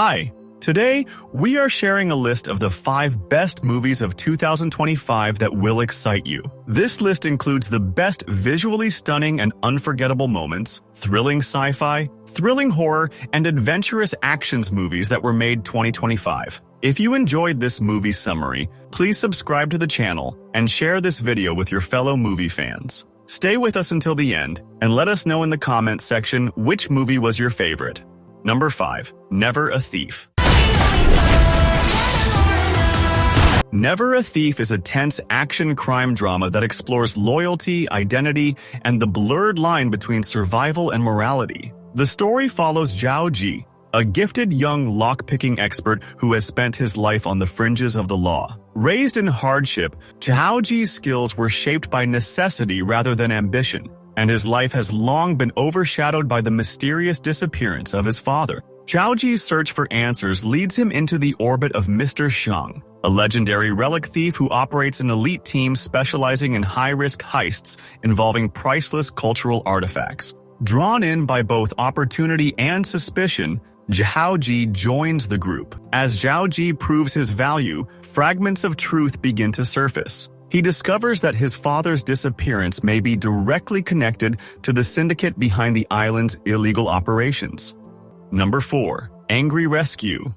Hi, today we are sharing a list of the 5 best movies of 2025 that will excite you. This list includes the best visually stunning and unforgettable moments, thrilling sci-fi, thrilling horror, and adventurous actions movies that were made 2025. If you enjoyed this movie summary, please subscribe to the channel and share this video with your fellow movie fans. Stay with us until the end and let us know in the comments section which movie was your favorite. Number 5. Never a Thief. Never a Thief is a tense action crime drama that explores loyalty, identity, and the blurred line between survival and morality. The story follows Zhao Ji, a gifted young lock-picking expert who has spent his life on the fringes of the law. Raised in hardship, Zhao Ji's skills were shaped by necessity rather than ambition, and his life has long been overshadowed by the mysterious disappearance of his father. Zhao Ji's search for answers leads him into the orbit of Mr. Shang, a legendary relic thief who operates an elite team specializing in high-risk heists involving priceless cultural artifacts. Drawn in by both opportunity and suspicion, Zhao Ji joins the group. As Zhao Ji proves his value, fragments of truth begin to surface. He discovers that his father's disappearance may be directly connected to the syndicate behind the island's illegal operations. Number 4. Angry Rescue.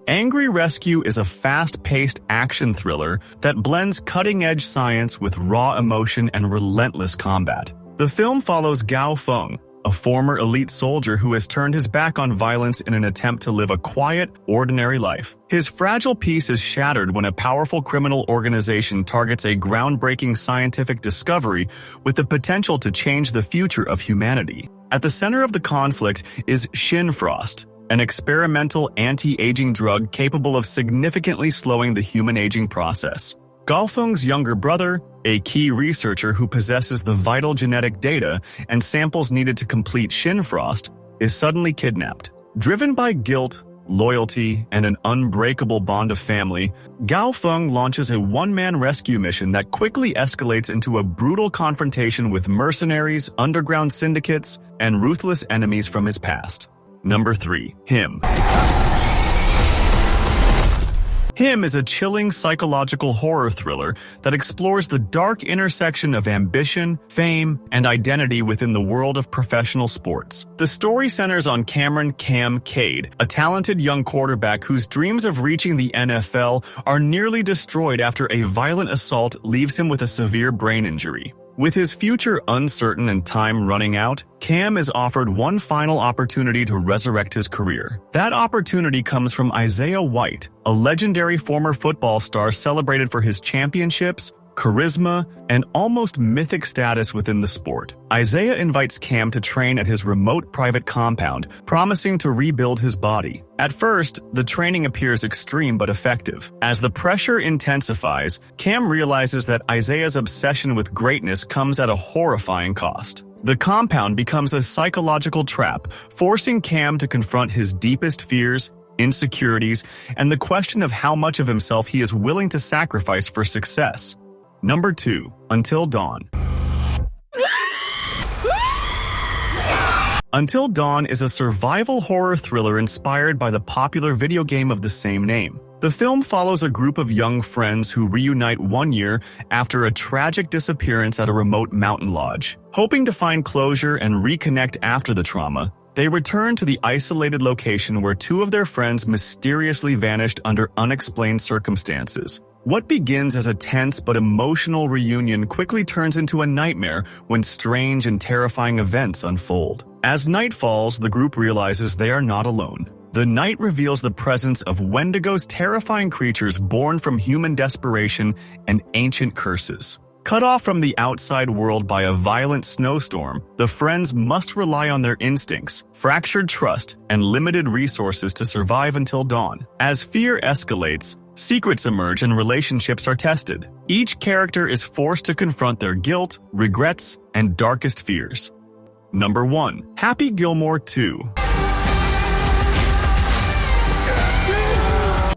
Angry Rescue is a fast-paced action thriller that blends cutting-edge science with raw emotion and relentless combat. The film follows Gao Feng, a former elite soldier who has turned his back on violence in an attempt to live a quiet, ordinary life. His fragile peace is shattered when a powerful criminal organization targets a groundbreaking scientific discovery with the potential to change the future of humanity. At the center of the conflict is Shinfrost, an experimental anti-aging drug capable of significantly slowing the human aging process. Gaofeng's younger brother, a key researcher who possesses the vital genetic data and samples needed to complete Shinfrost, is suddenly kidnapped. Driven by guilt, loyalty, and an unbreakable bond of family, Gaofeng launches a one-man rescue mission that quickly escalates into a brutal confrontation with mercenaries, underground syndicates, and ruthless enemies from his past. Number 3. Him. Him is a chilling psychological horror thriller that explores the dark intersection of ambition, fame, and identity within the world of professional sports. The story centers on Cameron "Cam" Cade, a talented young quarterback whose dreams of reaching the NFL are nearly destroyed after a violent assault leaves him with a severe brain injury. With his future uncertain and time running out, Cam is offered one final opportunity to resurrect his career. That opportunity comes from Isaiah White, a legendary former football star celebrated for his championships, charisma, and almost mythic status within the sport. Isaiah invites Cam to train at his remote private compound, promising to rebuild his body. At first, the training appears extreme but effective. As the pressure intensifies, Cam realizes that Isaiah's obsession with greatness comes at a horrifying cost. The compound becomes a psychological trap, forcing Cam to confront his deepest fears, insecurities, and the question of how much of himself he is willing to sacrifice for success. Number 2. Until Dawn. Until Dawn is a survival horror thriller inspired by the popular video game of the same name. The film follows a group of young friends who reunite 1 year after a tragic disappearance at a remote mountain lodge. Hoping to find closure and reconnect after the trauma, they return to the isolated location where 2 of their friends mysteriously vanished under unexplained circumstances. What begins as a tense but emotional reunion quickly turns into a nightmare when strange and terrifying events unfold. As night falls, the group realizes they are not alone. The night reveals the presence of Wendigos, terrifying creatures born from human desperation and ancient curses. Cut off from the outside world by a violent snowstorm, the friends must rely on their instincts, fractured trust, and limited resources to survive until dawn. As fear escalates, secrets emerge and relationships are tested. Each character is forced to confront their guilt, regrets, and darkest fears. Number 1. Happy Gilmore 2.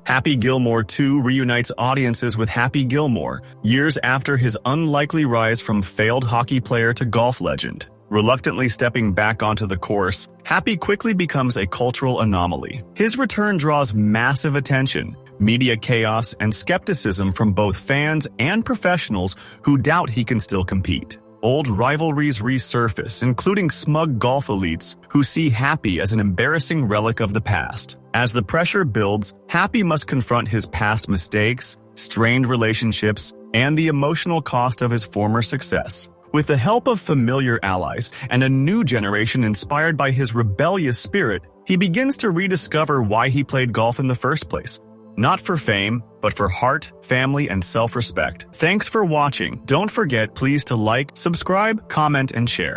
Happy Gilmore 2 reunites audiences with Happy Gilmore, years after his unlikely rise from failed hockey player to golf legend. Reluctantly stepping back onto the course, Happy quickly becomes a cultural anomaly. His return draws massive attention, media chaos, and skepticism from both fans and professionals who doubt he can still compete. Old rivalries resurface, including smug golf elites who see Happy as an embarrassing relic of the past. As the pressure builds, Happy must confront his past mistakes, strained relationships, and the emotional cost of his former success. With the help of familiar allies and a new generation inspired by his rebellious spirit, he begins to rediscover why he played golf in the first place. Not for fame, but for heart, family, and self-respect. Thanks for watching. Don't forget, please, to like, subscribe, comment, and share.